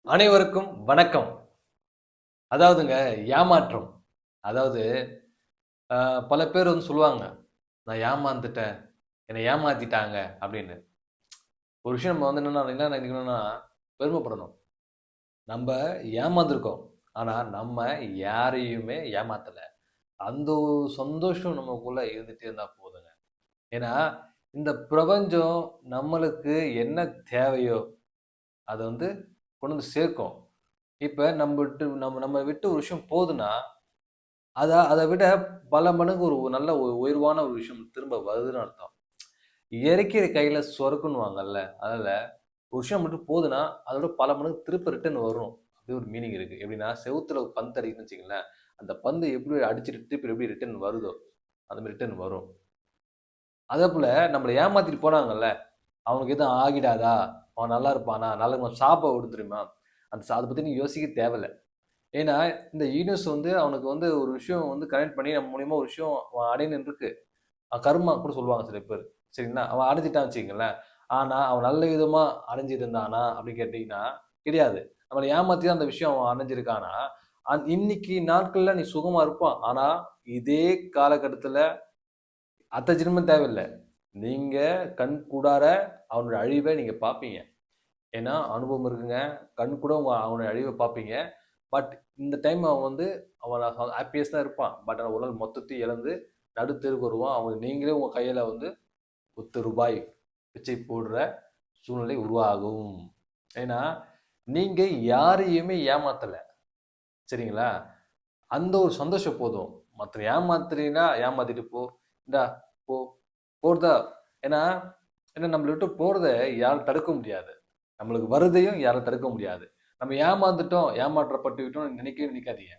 அனைவருக்கும் வணக்கம். அதாவதுங்க ஏமாற்றம். அதாவது பல பேர் வந்து சொல்லுவாங்க, "நான் ஏமாந்துட்டேன். என்னை ஏமாத்திட்டாங்க" அப்படின்னு. ஒரு விஷயம் நம்ம வந்து என்ன நினைக்கணும்னா, பெருமைப்படணும். நம்ப ஏமாந்துருக்கோம். ஆனா, நம்ம யாரையுமே ஏமாத்தல. அந்த ஒரு சந்தோஷம் நமக்குள்ள இருந்துட்டே இருந்தா போதுங்க. ஏன்னா, இந்த பிரபஞ்சம் நம்மளுக்கு என்ன தேவையோ, அத வந்து கொண்டு வந்து சேர்க்கும். இப்ப நம்ம நம்ம விட்டு ஒரு விஷயம் போதுன்னா அத விட பல மடங்கு ஒரு நல்ல உயர்வான ஒரு விஷயம் திரும்ப வருதுன்னு அர்த்தம். "இறைக்கிற கையில சொரக்குன்னுவாங்கல்ல." அதனால ஒரு விஷயம் மட்டும் போதுன்னா, அதோட பல மடங்கு திருப்ப ரிட்டர்ன் வரும். அப்படி ஒரு மீனிங் இருக்கு. எப்படின்னா, செவுத்துல ஒரு பந்து அடிக்குதுன்னு வச்சுக்கங்களேன், அந்த பந்து எப்படி அடிச்சுட்டு திருப்பி எப்படி ரிட்டர்ன் வருதோ, அந்த மாரி ரிட்டர்ன் வரும். அதேபோல நம்மள ஏமாத்திட்டு போனாங்கல்ல, "அவனுக்கு எதுவும் ஆகிடாதா? அவன் நல்லா இருப்பானா? நாளைக்கு அவன் சாபம் விடும் தெரியுமா?" அத பத்தி நீங்க யோசிக்க தேவையில்ல. ஏன்னா, இந்த யூனிவர்ஸ் வந்து அவனுக்கு வந்து ஒரு விஷயம் வந்து கனெக்ட் பண்ணி நம்ம மூலியமா ஒரு விஷயம் அவன் அடையணும்னு இருக்கு. கர்மா கூட சொல்லுவாங்க சில பேர். சரிங்களா? அவன் அடைஞ்சுட்டான்னு வச்சுக்கங்களேன். ஆனா, அவன் நல்ல விதமா அடைஞ்சிருந்தானா அப்படின்னு கேட்டீங்கன்னா, கிடையாது. நம்மள ஏமாத்தி தான் அந்த விஷயம் அவன் அடைஞ்சிருக்கான்னா, இன்னைக்கு நாட்கள்ல நீ சுகமா இருப்பான். ஆனா, இதே காலகட்டத்துல அத்த ஜென்மம் தேவையில்ல. நீங்க கண்கூடார அவனுடைய அழிவ நீங்க பார்ப்பீங்க. ஏன்னா, அனுபவம் இருக்குங்க. கண்கூட அவனுடைய அழிவ பார்ப்பீங்க. பட் இந்த டைம் அவன் வந்து அவன் ஹாப்பியஸ்ட் தான் இருப்பான். பட் ஆனா ஒரு நாள் மொத்தத்தையும் இழந்து நடுத்தெருவுக்கு வருவான். அவன் நீங்களே உங்க கையில வந்து ரூ. 10 பிச்சை போடுற சூழ்நிலை உருவாகும். ஏன்னா, நீங்க யாரையுமே ஏமாத்தல. சரிங்களா? அந்த ஒரு சந்தோஷம் போதும். மத்தவன் ஏமாத்துறீன்னா, ஏமாத்திட்டு போ. இந்தா போ. போறதா ஏன்னா ஏன்னா நம்மள விட்டு போறத யாரும் தடுக்க முடியாது. நம்மளுக்கு வரதையும் யாரும் தடுக்க முடியாது. நம்ம ஏமாந்துட்டோம், ஏமாற்றப்பட்டு விட்டோம்னு நினைக்கவே நினைக்காதீங்க.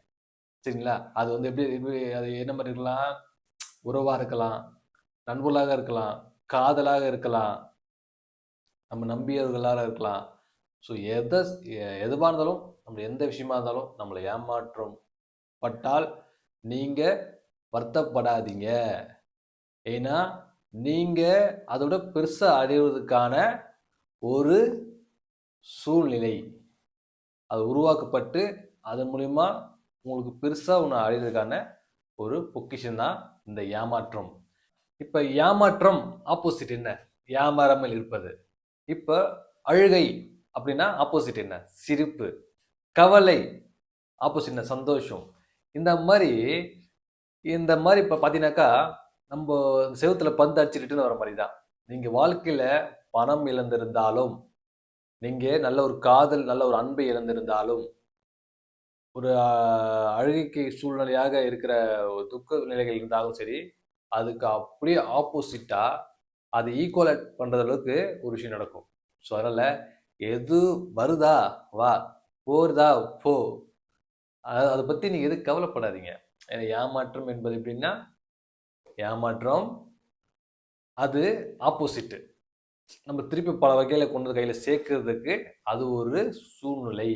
சரிங்களா? அது வந்து எப்படி எப்படி அது என்ன மாரி இருக்கலாம்? உறவா இருக்கலாம், நண்பர்களாக இருக்கலாம், காதலாக இருக்கலாம், நம்ம நம்பியவர்களாக இருக்கலாம். ஸோ எதுவா இருந்தாலும், நம்ம எந்த விஷயமா இருந்தாலும், நம்மள ஏமாற்றம் பட்டால், நீங்க வருத்தப்படாதீங்க. ஏன்னா, நீங்க அதோட பெருசா அடைவதற்கான ஒரு சூழ்நிலை. அது உருவாக்கப்பட்டு, அதன் மூலியமா உங்களுக்கு பெருசா ஒண்ணு அடையறதுக்கான ஒரு பொக்கிஷம் தான் இந்த ஏமாற்றம். இப்ப ஏமாற்றம் ஆப்போசிட் என்ன? ஏமாறாமல் இருப்பது. இப்ப அழுகை அப்படின்னா ஆப்போசிட் என்ன? சிரிப்பு. கவலை ஆப்போசிட் என்ன? சந்தோஷம். இந்த மாரி இந்த மாரி இப்ப பார்த்தீங்கன்னாக்கா, நம்ப செவுத்துல பந்து அடிச்சு ரிட்டர்ன் வர மாரி தான். நீங்க வாழ்க்கையில பணம் இழந்திருந்தாலும், நீங்க நல்ல ஒரு காதல், நல்ல ஒரு அன்பை இழந்திருந்தாலும், ஒரு அழுகைக்கு சூழ்நிலையாக இருக்கிற ஒரு துக்க நிலைகள் இருந்தாலும் சரி, அதுக்கு அப்படியே ஆப்போசிட்டா அது ஈக்குவலேட் பண்ற அளவுக்கு ஒரு விஷயம் நடக்கும். ஸோ, அதனால எது வருதா வா, போறதா போ. அத பத்தி நீங்க எதுவும் கவலைப்படாதீங்க. ஏன்னா ஏமாற்றம் என்பது எப்படின்னா, ஏமாற்றம் அது ஆப்போசிட். நம்ம திருப்பி பல வகையில கொண்டு வந்து கையில சேர்க்கிறதுக்கு அது ஒரு சூழ்நிலை.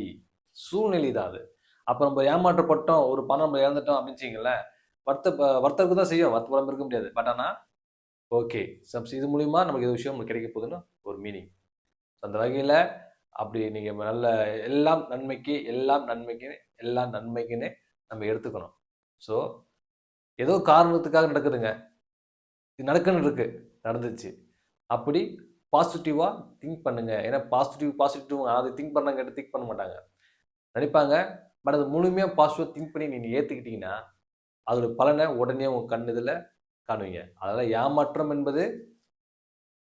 சூழ்நிலை தான் அது. அப்ப நம்ம ஏமாற்றப்பட்டோம், ஒரு பணம் நம்ம இழந்துட்டோம் அப்படின்னு வச்சுக்கங்களேன், வருத்தம் தான் செய்யும். வருத்தப்படாம இருக்க முடியாது. பட் ஆனா, ஓகே. இது மூலியமா நமக்கு ஏதோ விஷயம் கிடைக்க போகுதுன்னு ஒரு மீனிங். அந்த வகையில அப்படி நீங்க நல்ல எல்லாம் நன்மைக்கு, எல்லாம் நன்மைக்கு, எல்லாம் நன்மைக்குன்னு நம்ம எடுத்துக்கணும். ஸோ, ஏதோ காரணத்துக்காக நடக்குதுங்க. இது நடக்கணும்னு இருக்கு. நடந்துச்சு. அப்படி பாசிட்டிவா திங்க் பண்ணுங்க. ஏன்னா பாசிட்டிவ் அத திங்க் பண்ணாங்க திங்க் பண்ண மாட்டாங்க. நினைப்பாங்க. பட் அது முழுமையா பாசிட்டிவா திங்க் பண்ணி நீங்க ஏத்துக்கிட்டீங்கன்னா, அதோட பலன உடனே உங்க கண் எதிர்ல காணுவீங்க. அதனால ஏமாற்றம் என்பது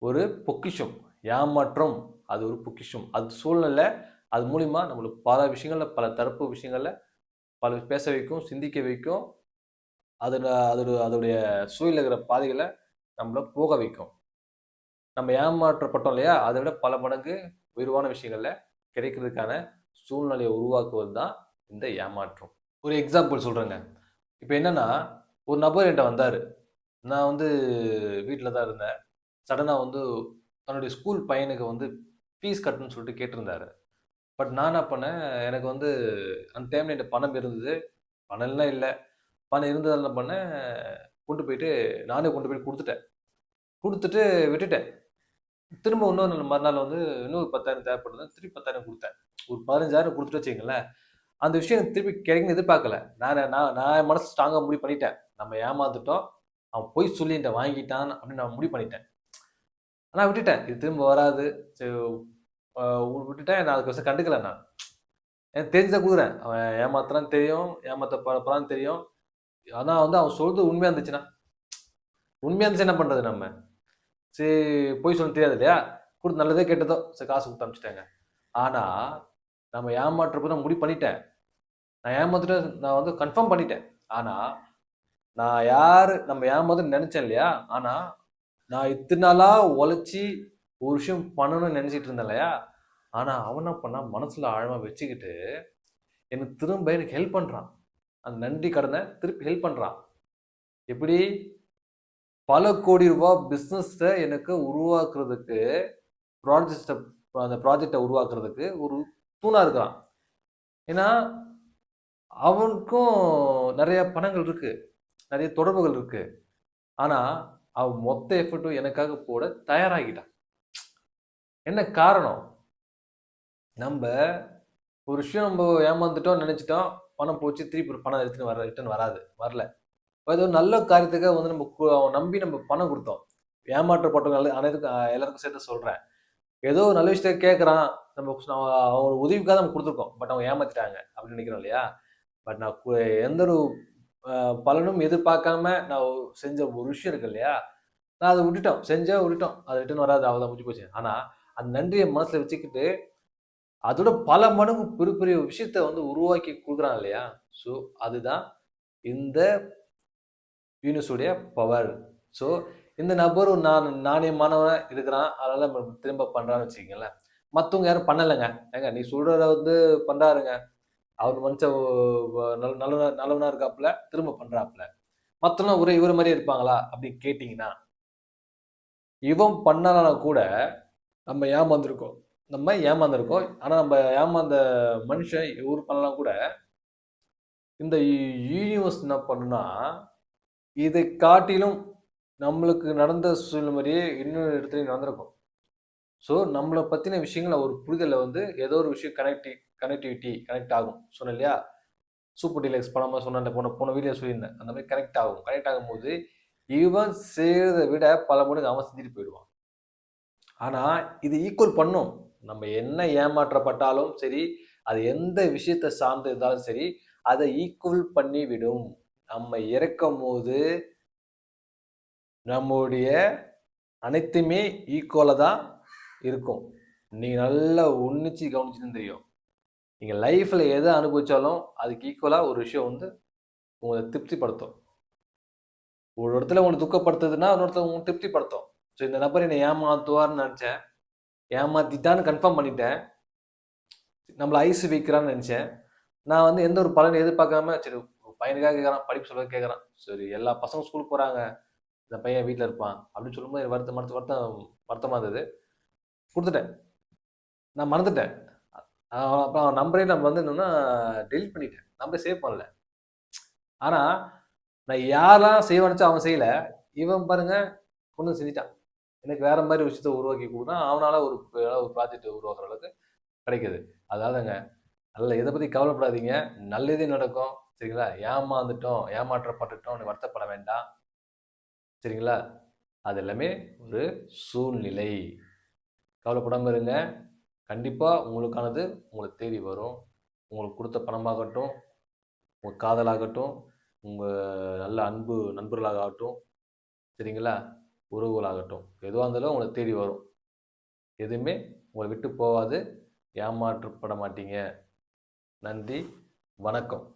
ஒரு பொக்கிஷம். ஏமாற்றம் அது ஒரு பொக்கிஷம். அது சூழ்நிலை அது மூலியமா நம்மளுக்கு பல விஷயங்கள்ல, பல தரப்பு விஷயங்கள்ல பல பேச வைக்கும், சிந்திக்க வைக்கும். அதுல அதோடைய சூழல்ல இருக்கிற பாதைகள நம்மள போக வைக்கும். நம்ம ஏமாற்றப்பட்டோம் இல்லையா? அத விட பல மடங்கு உயர்வான விஷயங்கள்ல கிடைக்கிறதுக்கான சூழ்நிலைய உருவாக்குவது தான் இந்த ஏமாற்றம். ஒரு எக்ஸாம்பிள் சொல்றேங்க. இப்ப என்னன்னா, ஒரு நபர் என்ட்ட வந்தாரு. நான் வந்து வீட்ல தான் இருந்தேன். சடனா வந்து தன்னுடைய ஸ்கூல் பையனுக்கு வந்து ஃபீஸ் கட்டணும்னு சொல்லிட்டு கேட்டிருந்தாரு. பட் நான் என்ன பண்ணேன், எனக்கு வந்து அந்த டைம்ல என்ட்ட பணம் இருந்தது. பணம்லாம் இல்ல. பணம் இருந்ததால என்ன பண்ணேன், கொண்டு போயிட்டு நானே கொண்டு போய் குடுத்துட்டேன். குடுத்துட்டு விட்டுட்டேன். திரும்ப இன்னொரு நாள் மறுநாள் வந்து இன்னொரு 10,000 தேவைப்படுது. திருப்பி 10,000 குடுத்தேன். ஒரு 15,000 குடுத்துட்டு வச்சுக்கங்களேன், அந்த விஷயம் எனக்கு திருப்பி கிடைக்கும்னு எதிர்பார்க்கல. நான் நான் நான் என் மனசு ஸ்ட்ராங்கா முடிவு பண்ணிட்டேன். நம்ம ஏமாந்துட்டோம். அவன் பொய் சொல்லி என்ட்ட வாங்கிட்டான் அப்படின்னு நான் முடிவு பண்ணிட்டேன். ஆனா விட்டுட்டேன். இது திரும்ப வராது. சரி அ விட்டுட்டேன். நான் அதுக்கோசரம் கண்டுக்கல நான். எனக்கு தெரிஞ்சத குடுக்குறேன். அவன் ஏமாத்துறான்னு தெரியும். ஏமாத்த போறான்னு தெரியும். ஆனா வந்து அவன் சொல்றது உண்மையா இருந்துச்சுன்னா, உண்மையா இருந்துச்சுன்னா என்ன பண்றது நம்ம? சரி பொய் சொல்ல தெரியாது இல்லையா? நல்லதோ கெட்டதோ சரி காசு குடுத்து அனுப்பிச்சுட்டேங்க. ஆனா, நம்ம ஏமாற்றப்ப நான் முடிவு பண்ணிட்டேன். நான் ஏமாந்துட்டேன் நான் வந்து கன்ஃபார்ம் பண்ணிட்டேன். ஆனா, நான் யாரு நம்ம ஏமாந்தோம்ன்னு நெனச்சேன் இல்லையா? ஆனா, நான் இத்தன நாளா உழைச்சு ஒரு விஷயம் பண்ணணும்னு நெனச்சுட்டு இருந்தேன் இல்லையா? ஆனா, அவன் என்ன பண்ணான், மனசுல ஆழமா வச்சுக்கிட்டு, எனக்கு திரும்ப எனக்கு ஹெல்ப் பண்றான். அந்த நன்றி கடன திருப்பி ஹெல்ப் பண்றான். எப்படி? பல கோடி ரூபா பிசினஸ எனக்கு உருவாக்குறதுக்கு, ப்ராஜெக்ட்ட அந்த ப்ராஜெக்ட்ட உருவாக்குறதுக்கு ஒரு தூணா இருக்கிறான். ஏன்னா, அவனுக்கும் நெறைய பணங்கள் இருக்கு. நெறைய தொடர்புகள் இருக்கு. ஆனா, அவன் மொத்த எஃபோர்ட்டும் எனக்காக போட தயாராகிட்டான். என்ன காரணம்? நம்ப ஒரு விஷயம் ஏமாந்துட்டோம்னு நெனச்சுட்டோம். பணம் போச்சு. திருப்பி பணம் ரிட்டர்ன் வராது. வரல. ஏதோ நல்ல காரியத்துக்காக வந்து அவன் நம்பி நம்ம பணம் குடுத்தோம். ஏமாற்றப்பட்டவங்க அனைத்துக்கும் எல்லாருக்கும் சேர்த்து சொல்றேன். ஏதோ ஒரு நல்ல விஷயத்த கேட்கறான். அவன் ஒரு உதவிக்காக நம்ம குடுத்துருக்கோம். பட் அவங்க ஏமாத்திட்டாங்க அப்படின்னு நெனைக்கிறோம் இல்லையா? பட் நான் எந்த ஒரு அ பலனும் எதிர்பார்க்காம நான் செஞ்ச ஒரு விஷயம் இருக்கு இல்லையா? நான் அத விட்டுட்டோம். விட்டுட்டோம். அது ரிட்டர்ன் வராது. அவ்வளவுதான் முடிஞ்சு போச்சு. ஆனா, அந்த நன்றிய மனசுல வச்சுக்கிட்டு, அதோட பல மடங்கு பெரிய பெரிய விஷயத்த வந்து உருவாக்கி குடுக்குறான் இல்லையா? ஸோ, அதுதான் இந்த யூனிவர்ஸுடைய பவர். ஸோ, இந்த நபர் ஒரு நாணயமானவனா இருக்கிறான். அதனால நம்ம திரும்ப பண்றான்னு வச்சுக்கங்களேன். மத்தவங்க யாரும் பண்ணலங்க. ஏங்க நீ சொல்றத வந்து பண்றாருங்க. அவர் மனுஷன் நல்லவனா இருக்காப்புல, திரும்ப பண்றாப்புல. மத்தவங்கலாம் ஒரே இவர மாரியே இருப்பாங்களா? அப்படின்னு கேட்டீங்கன்னா, இவன் பண்ணலனா கூட நம்ம ஏமாந்துருக்கோம். ஆனா நம்ம ஏமாந்த மனுஷன் இவரு பண்ணலனா கூட, இந்த யூனிவர்ஸ் என்ன பண்ணும்னா, இதை காட்டிலும் நம்மளுக்கு நடந்த சூழ்நிலை மாரியே இன்னொரு இடத்துலயும் நடந்திருக்கும். ஸோ, நம்மள பத்தின விஷயங்கள ஒரு புரிதல வந்து ஏதோ ஒரு விஷயம் கனெக்ட் ஆகும். சொன்னேன் இல்லையா? சூப்பர் டீலக்ஸ் படமா சொன்னேன்ல போன போன வீடியோ சொல்லியிருந்தேன். அந்த மாரி கனெக்ட் ஆகும். கனெக்ட் ஆகும்போது, இவன் செய்றத விட பல மடங்கு அவன் செஞ்சுட்டு போயிடுவான். ஆனா, இது ஈக்குவல் பண்ணும். நம்ம என்ன ஏமாற்றப்பட்டாலும் சரி, அது எந்த விஷயத்த சார்ந்து இருந்தாலும் சரி, அத ஈக்குவல் பண்ணிவிடும். நம்ம இறக்கும்போது, நம்முடைய அனைத்துமே ஈக்குவலா தான் இருக்கும். நீங்க நல்லா உன்னிச்சு கவனிச்சீங்கன்னா தெரியும். நீங்க லைஃப்ல எத அனுபவிச்சாலும், அதுக்கு ஈக்குவலா ஒரு விஷயம் வந்து உங்கள திருப்திப்படுத்தும். ஒரு இடத்துல உங்கள துக்கப்படுத்துதுன்னா, இன்னொருத்தர் உங்கள திருப்திப்படுத்தும். ஸோ இந்த நபர் என்ன ஏமாத்துவார்ன்னு நெனச்சேன். ஏமாத்திட்டான்னு கன்ஃபார்ம் பண்ணிட்டேன். நம்மள ஐஸ் வைக்கிறான்னு நெனச்சேன். நான் வந்து எந்த ஒரு பலனையும் எதிர்பார்க்காம, சரி பையனுக்காக கேட்கறான், படிப்பு செலவுக்கு கேட்கறான். சரி எல்லா பசங்களும் ஸ்கூலுக்கு போறாங்க. இந்த பையன் வீட்ல இருப்பான். அப்படின்னு சொல்லும்போது எனக்கு வருத்தமா இருந்தது. குடுத்துட்டேன். நான் மறந்துட்டேன். அப்புறம் நம்பரே நம்ம வந்து என்னன்னா டெலீட் பண்ணிட்டேன். நம்பர சேவ் பண்ணல. ஆனா, நான் யாரெல்லாம் செய்வேன்னு நெனச்சேன் அவன் செய்யல. இவன் பாருங்க கொண்டு வந்து செஞ்சுட்டான். எனக்கு வேற மாரி விஷயத்த உருவாக்கி குடுக்குறான். அவனால ஒரு ப்ராஜெக்ட் உருவாக்குற அளவுக்கு கிடைக்குது. அதாவதுங்க எத பத்தி கவலைப்படாதீங்க. நல்லதே நடக்கும். சரிங்களா? ஏமாந்துட்டோம், ஏமாற்றப்பட்டுட்டோம்னு வருத்தப்பட வேண்டாம். சரிங்களா? அது எல்லாமே ஒரு சூழ்நிலை. கவலைப்படாம இருங்க. கண்டிப்பா உங்களுக்கானது உங்கள தேடி வரும். உங்களுக்கு குடுத்த பணமாகட்டும், உங்க காதலாகட்டும், உங்க நல்ல அன்பு நண்பர்களாகட்டும், சரிங்களா? உறவுகளாகட்டும், எதுவா இருந்தாலும் உங்கள தேடி வரும். எதுவுமே உங்கள விட்டு போவாது. ஏமாற்றப்பட மாட்டீங்க. நன்றி. வணக்கம்.